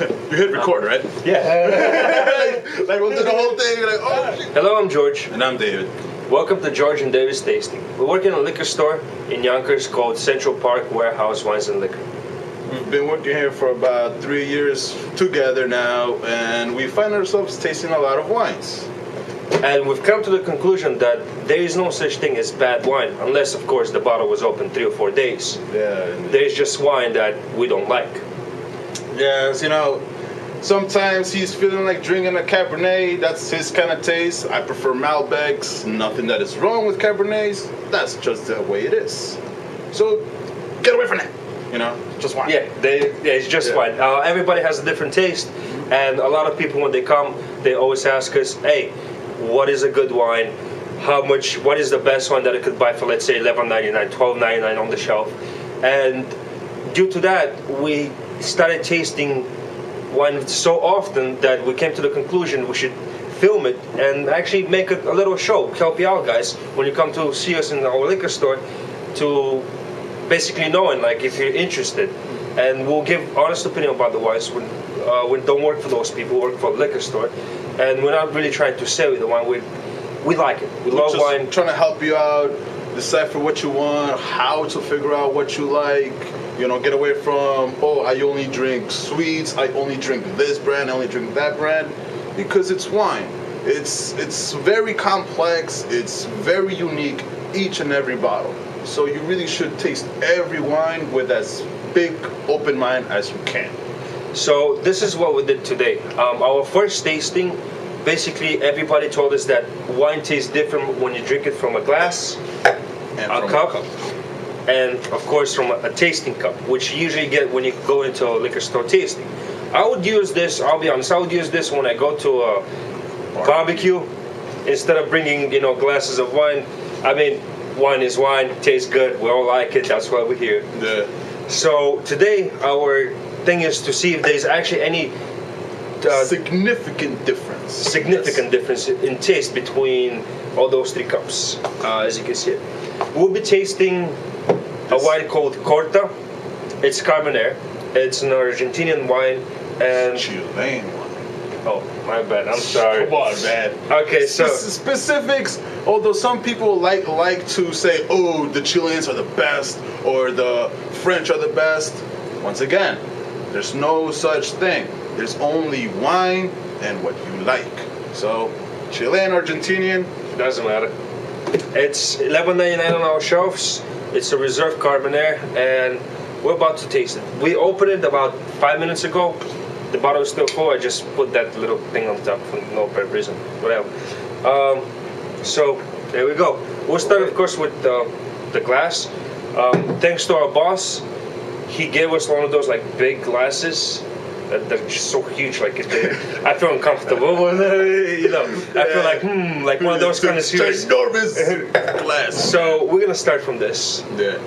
You hit record, right? Yeah. Like we'll do the whole thing. Like, oh shit. Hello, I'm George. And I'm David. Welcome to George and David's Tasting. We work in a liquor store in Yonkers called Central Park Warehouse Wines and Liquor. We've been working here for about 3 years together now, and we find ourselves tasting a lot of wines. And we've come to the conclusion that there is no such thing as bad wine, unless, of course, the bottle was open 3 or 4 days. Yeah. There's just wine that we don't like. Yes, you know, sometimes he's feeling like drinking a Cabernet. That's his kind of taste. I prefer Malbecs. Nothing that is wrong with Cabernets. That's just the way it is. So, get away from that. You know, just wine. Yeah, it's just wine. Everybody has a different taste, and a lot of people, when they come, they always ask us, hey, what is a good wine? What is the best wine that I could buy for, let's say, $11.99, $12.99 on the shelf? And due to that, we started tasting wine so often that we came to the conclusion we should film it and actually make a little show, help you out, guys, when you come to see us in our liquor store, to basically knowing, like, if you're interested. And we'll give honest opinion about the wines. We don't work for those people, we work for a liquor store. And we're not really trying to sell you the wine. We like it. We love just wine. Trying to help you out, decipher what you want, how to figure out what you like. You know, get away from, oh, I only drink sweets, I only drink this brand, I only drink that brand. Because it's wine. It's very complex, it's very unique, each and every bottle. So you really should taste every wine with as big open mind as you can. So this is what we did today. Our first tasting, basically everybody told us that wine tastes different when you drink it from a glass, And a from cup, and of course from a tasting cup, which you usually get when you go into a liquor store tasting. I would use this, I'll be honest, I would use this when I go to a barbecue instead of bringing, glasses of wine. I mean, wine is wine, tastes good, we all like it, that's why we're here. Yeah. So today our thing is to see if there's actually any significant difference. Significant difference in taste between all those 3 cups, as you can see it. We'll be tasting a wine called Corta. It's Carbonaire. It's an Argentinian wine, and Chilean wine. oh, my bad. I'm sorry. Come on, man. Okay, so Specifics. Although some people like to say, oh, the Chileans are the best, or the French are the best. Once again, there's no such thing. There's only wine and what you like. So, Chilean, Argentinian, doesn't matter. It's $11.99 on our shelves. It's a reserve Carbonaire, and we're about to taste it. We opened it about 5 minutes ago. The bottle is still full. I just put that little thing on top for no apparent reason. Whatever. So there we go. We'll start, of course, with the glass. Thanks to our boss, he gave us one of those like big glasses. They're just so huge, like I feel uncomfortable. I feel like one of those kind of serious enormous glass. So we're gonna start from this. Yeah.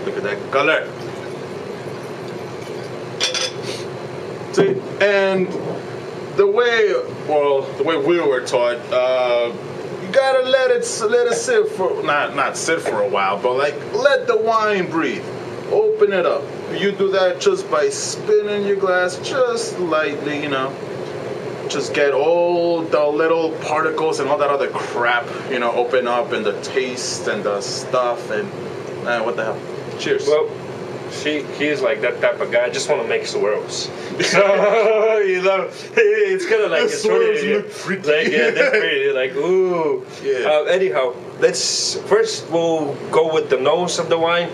Look at that color. See, and the way we were taught, you gotta let it sit for not sit for a while, but like let the wine breathe. Open it up. You do that just by spinning your glass just lightly, Just get all the little particles and all that other crap, open up, and the taste and the stuff, and what the hell. Cheers. Well, he's like that type of guy. I just want to make swirls. So, it's kind of like it's swirls really, look pretty. like, yeah, they're pretty. Like, ooh. Yeah. Anyhow, we'll go with the nose of the wine.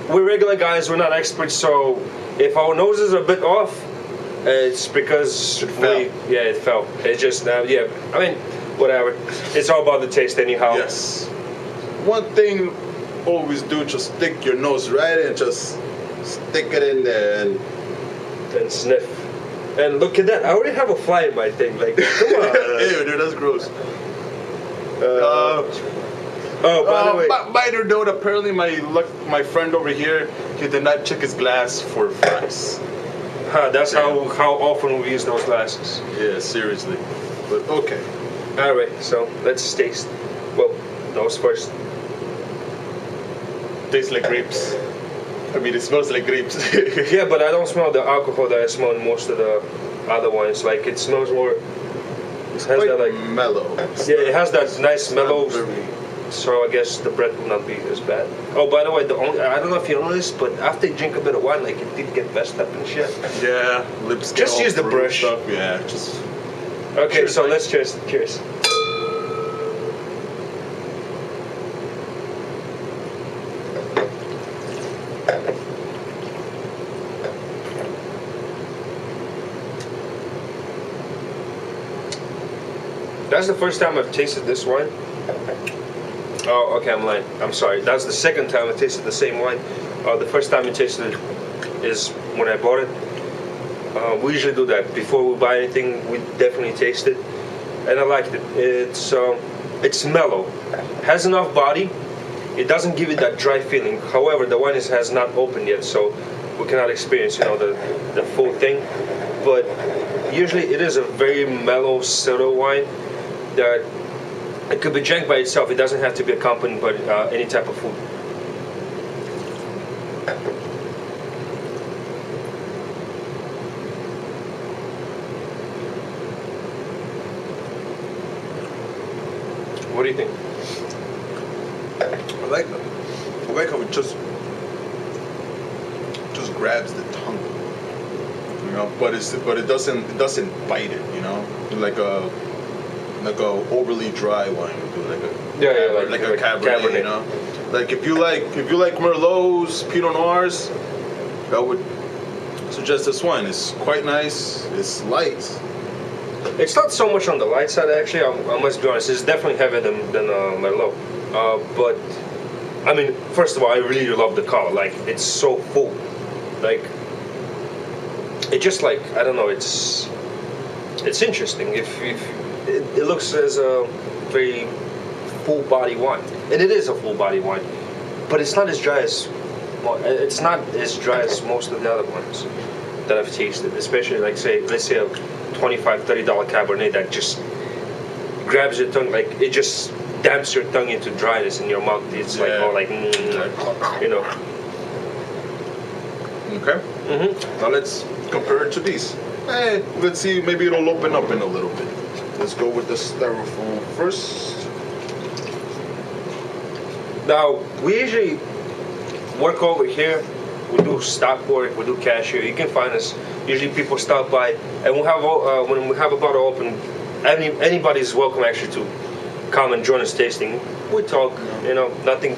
We're regular guys. We're not experts. So if our noses are a bit off, it's because it fell. It fell. It just I mean, whatever. It's all about the taste, anyhow. Yes. One thing always do, just stick your nose right in, just stick it in there and sniff. And look at that! I already have a fly in my thing. Like, come on. Ew, dude, that's gross. By the way, minor note. Apparently, my friend over here, he did not check his glass for flies. that's how often we use those glasses. Yeah, seriously. But okay. All right, so let's taste. Well, nose first. tastes like grapes. I mean, it smells like grapes. Yeah, but I don't smell the alcohol that I smell in most of the other wines. Like it smells more. It has Quite that like mellow. yeah, it has that nice mellow. Very- So I guess the bread will not be as bad. Oh, by the way, I don't know if you noticed, but after you drink a bit of wine, like it did get messed up and shit. Yeah, lips. get Just all use the through brush. Stuff. Yeah, just. Okay, Cheers, so mate. let's cheers. Cheers. That's the first time I've tasted this wine. Oh, okay, I'm lying. I'm sorry. That's the second time I tasted the same wine. The first time I tasted it is when I bought it. We usually do that before we buy anything. We definitely taste it, and I liked it. It's mellow, has enough body. It doesn't give it that dry feeling. However, the wine has not opened yet, so we cannot experience, the full thing. But usually, it is a very mellow, subtle wine that it could be drank by itself. It doesn't have to be accompanied by any type of food. What do you think? I like how it just grabs the tongue, but it doesn't bite it, like a overly dry wine would do, like a like a Cabernet, like if you like Merlots, Pinot Noirs, I would suggest this wine. It's quite nice. It's light. It's not so much on the light side, actually. I must be honest. It's definitely heavier than Merlot. But I mean, first of all, I really love the color. Like, it's so full. Like, it just like I don't know. It's interesting. If it looks as a very full body wine, and it is a full body wine, but it's not as dry as it's not as dry as most of the other ones that I've tasted. Especially like let's say a $25-$30 Cabernet that just grabs your tongue, like it just damps your tongue into dryness in your mouth. It's like more like Okay. Now let's compare it to these. Let's see. Maybe it'll open up in a little bit. Let's go with the styrofoam first. Now we usually work over here. We do stock work. We do cashier. You can find us. Usually people stop by, and we'll have when we have a bottle open. Anybody's welcome actually to come and join us tasting. We talk. Nothing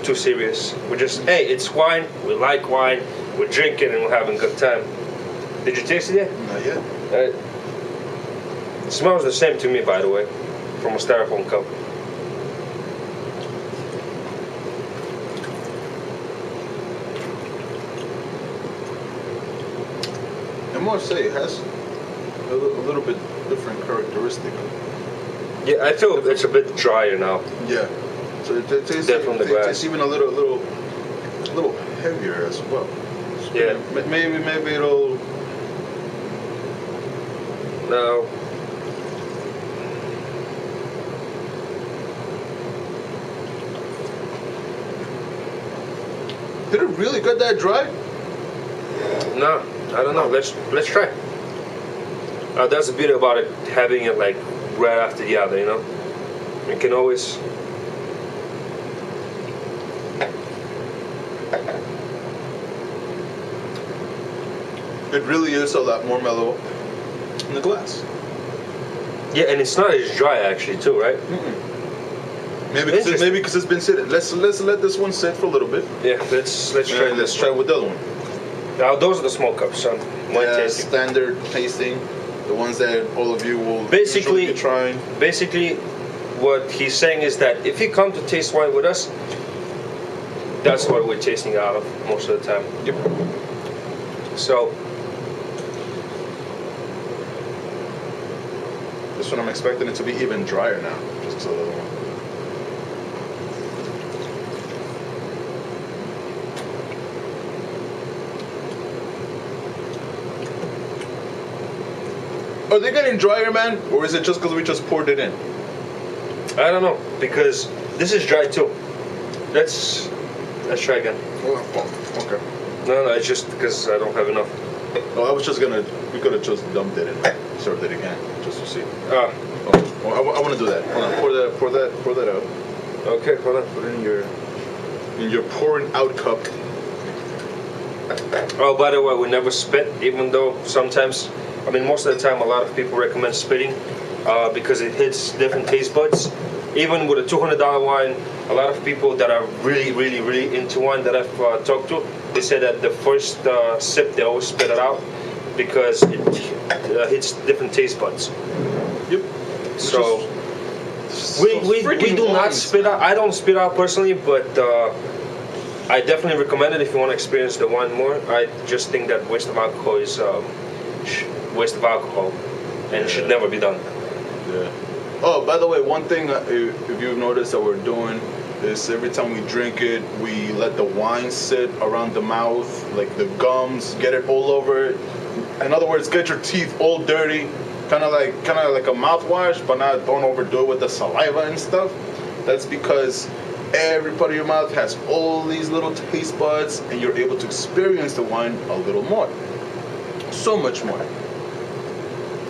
too serious. We're just it's wine. We like wine. We're drinking and we're having a good time. Did you taste it yet? Not yet. It smells the same to me, by the way, from a styrofoam cup. I must say it has a little bit different characteristic. Yeah, I feel it's a bit drier now. Yeah. So it tastes From the glass. It's even a little heavier as well. So Yeah. Maybe it'll. Now, Did it really get that dry? no, I don't know. Let's try. That's the beauty about it, having it like right after the other. You can always. It really is a lot more mellow in the glass. Yeah, and it's not as dry actually too, right? Maybe because it's been sitting. Let's let this one sit for a little bit. Yeah, let's try. Let's try with the other one. Now those are the small cups, son. Wine tasting. Standard tasting, the ones that all of you will Basically- usually be trying. Basically, what he's saying is that if you come to taste wine with us, that's what we're tasting out of most of the time. Yep. So, This one I'm expecting it to be even drier now. Just a little one. Are they getting drier, man? Or is it just because we just poured it in? I don't know, because this is dry too. Let's Let's try again. Oh, okay. No, it's just because I don't have enough. Oh, I was just gonna. We could have just dumped it and served it again, just to see. Ah, Oh, well, I want to do that. Hold on. Pour that out. okay, hold on. Put it in your pouring out cup. Oh, by the way, we never spit, even though sometimes, I mean, most of the time, a lot of people recommend spitting because it hits different taste buds. Even with a $200 wine, a lot of people that are really, really, really into wine that I've talked to, they say that the first sip, they always spit it out because it hits different taste buds. Yep. So we do not spit out. I don't spit out personally, but I definitely recommend it if you want to experience the wine more. I just think that waste of alcohol is waste of alcohol and should never be done. Yeah. Oh, by the way, one thing if you've noticed that we're doing is every time we drink it, we let the wine sit around the mouth, like the gums, get it all over it. In other words, get your teeth all dirty, kind of like a mouthwash, but don't overdo it with the saliva and stuff. That's because every part of your mouth has all these little taste buds, and you're able to experience the wine a little more, so much more.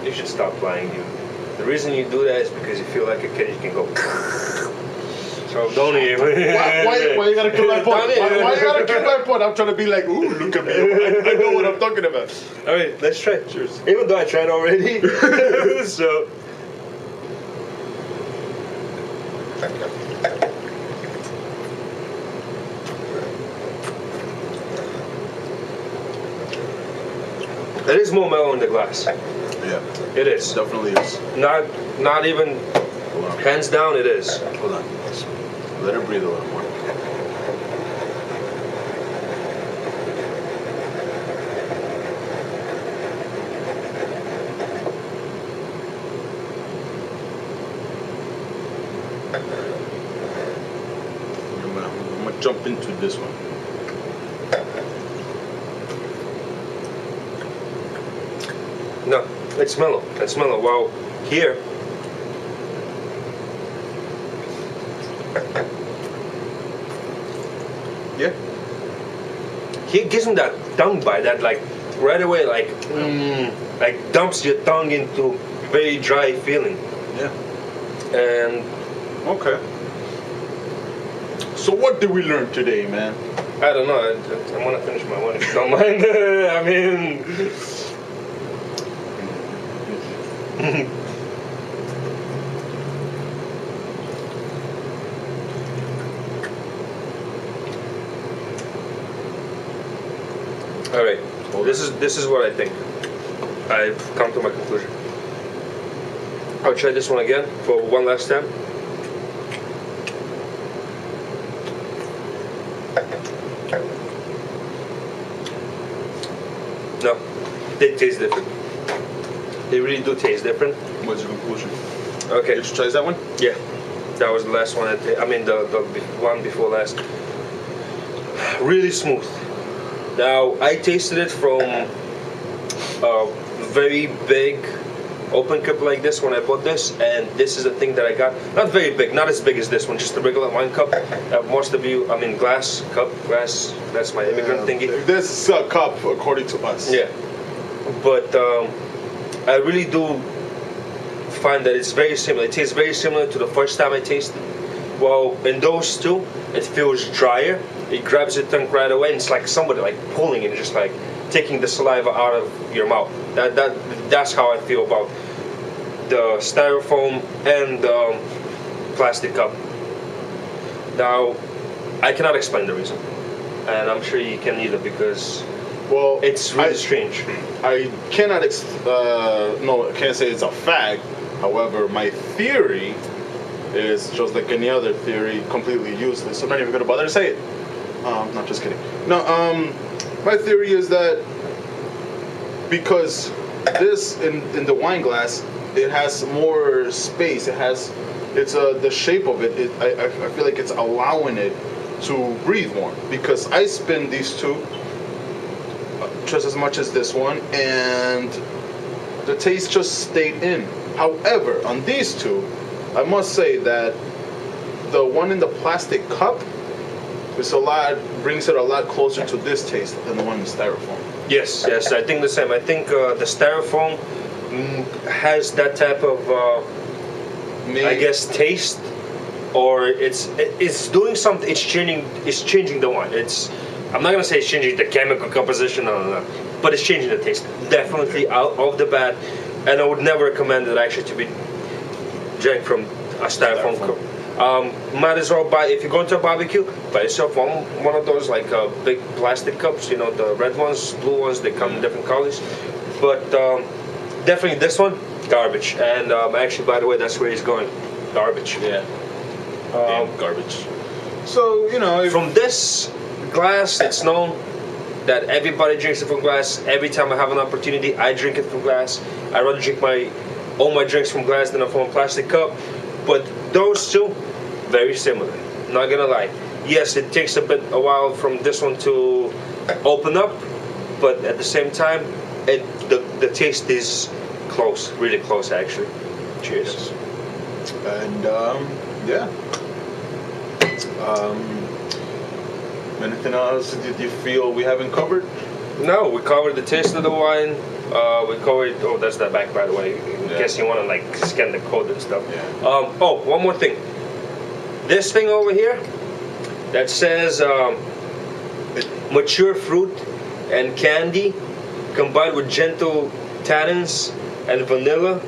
You should stop lying, you. The reason you do that is because you feel like a kid. You can go. So don't even. Why you gotta kill my point? Why you gotta kill my point? I'm trying to be like, ooh, look at me. I know what I'm talking about. All right, let's try. Cheers. Even though I tried already. So. It is more mellow in the glass. Yeah, It is. definitely is. Not even. Hold on. Hands down, it is. Hold on. Let her breathe a little more. I'm gonna jump into this one. No, it's mellow. It's mellow. Wow. Here. Yeah. He gives me that tongue bite that like right away like dumps your tongue into very dry feeling. Yeah. And Okay. So what did we learn today, man? I don't know. I want to finish my one if you don't mind. I mean, all right. This is what I think. I've come to my conclusion. I'll try this one again for one last time. No, they taste different. They really do taste different. What's your conclusion? Okay. Did you try that one? Yeah, that was the last one. I mean, the one before last. Really smooth. Now, I tasted it from a very big open cup like this when I bought this, and this is the thing that I got. Not very big, not as big as this one, just a regular wine cup. Most of you, I mean, glass cup, glass. That's my immigrant thingy. This is a cup, according to us. Yeah, but I really do find that it's very similar. It tastes very similar to the first time I tasted. Well, in those two, it feels drier. It grabs your tongue right away, and it's like somebody like pulling and just like taking the saliva out of your mouth. That's how I feel about the styrofoam and the plastic cup. Now, I cannot explain the reason, and I'm sure you can either because Well, it's really strange. I cannot. No, I can't say it's a fact. However, my theory is just like any other theory, completely useless. So I'm not even gonna bother to say it. Not just kidding. No, my theory is that because this in the wine glass, it has more space. It's the shape of it. I feel like it's allowing it to breathe more because I spin these two just as much as this one, and the taste just stayed in. However, on these two, I must say that the one in the plastic cup it's brings it a lot closer to this taste than the one in styrofoam. Yes, I think the same. I think the styrofoam has that type of, I guess, taste, or it's doing something. It's changing the wine. I'm not gonna say it's changing the chemical composition, no, but it's changing the taste. Definitely out of the bat, and I would never recommend it actually to be drank from a styrofoam cup. Might as well buy, if you go to a barbecue, buy yourself one of those like big plastic cups, you know, the red ones, blue ones, they come in different colors. But definitely this one, garbage. And actually, by the way, that's where he's going, garbage. Yeah, damn garbage. So, you know, from this glass, it's known that everybody drinks it from glass. Every time I have an opportunity, I drink it from glass. I rather drink all my drinks from glass than from a plastic cup. But those two, very similar. Not gonna lie. Yes, it takes a while from this one to open up, but at the same time, the taste is close, really close actually. Cheers. Yes. And yeah. Anything else did you feel we haven't covered? No, we covered the taste of the wine. We covered. Oh, that's the back, by the way. In case you want to like scan the code and stuff. Yeah. Oh, one more thing. This thing over here that says mature fruit and candy combined with gentle tannins and vanilla,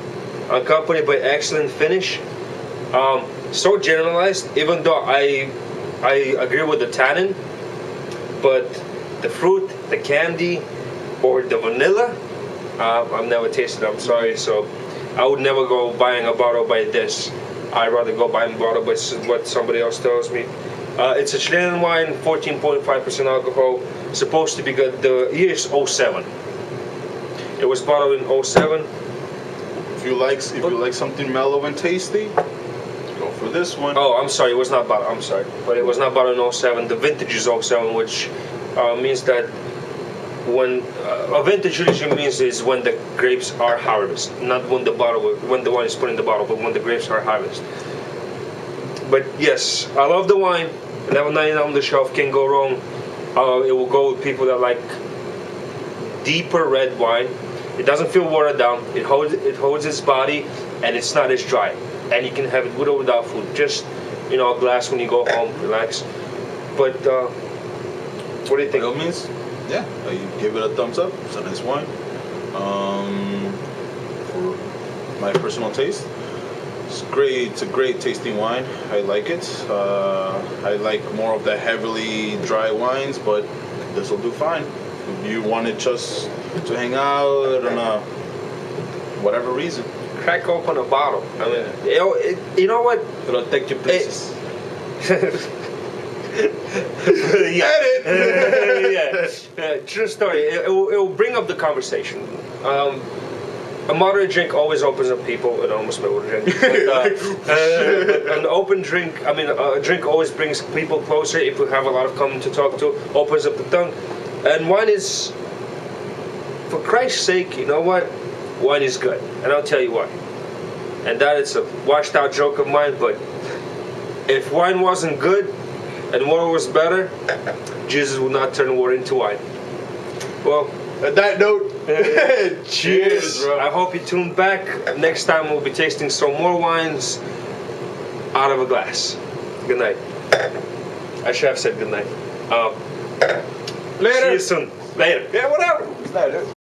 accompanied by excellent finish. So generalized, even though I agree with the tannin, but the fruit, the candy, or the vanilla, I've never tasted it, I'm sorry, so I would never go buying a bottle by this. I'd rather go buying a bottle by what somebody else tells me. It's a Chilean wine, 14.5% alcohol, supposed to be good. The year is 07. It was bottled in 07. If you like something mellow and tasty, go for this one. Oh, I'm sorry, it was not bottled, I'm sorry. But it was not bottled in 07. The vintage is 07, which means that when a vintage usually means is when the grapes are harvested, not when the wine is put in the bottle, but when the grapes are harvested. But yes, I love the wine. 11.99 on the shelf, can't go wrong. It will go with people that like deeper red wine. It doesn't feel watered down. It holds its body, and it's not as dry. And you can have it with or without food. Just, you know, a glass when you go home, relax. But what do you think? By all means, yeah, I give it a thumbs up. It's a nice wine. For my personal taste, it's great. It's a great tasting wine. I like it. I like more of the heavily dry wines, but this will do fine. If you want it just to hang out on whatever reason, crack open a bottle. I mean, you know what? it'll take you places. Yeah. True story. It will bring up the conversation. A moderate drink always opens up people. It almost made a drink. But, an open drink, I mean, a drink always brings people closer. If we have a lot of common to talk to, opens up the tongue. And wine is, for Christ's sake, you know what? Wine is good, and I'll tell you why. And that is a washed out joke of mine. But if wine wasn't good and water was better, Jesus would not turn water into wine. Well, at that note, cheers, bro. I hope you tune back. Next time we'll be tasting some more wines out of a glass. Good night. I should have said good night. Later. See you soon. Later. Yeah, whatever. Later.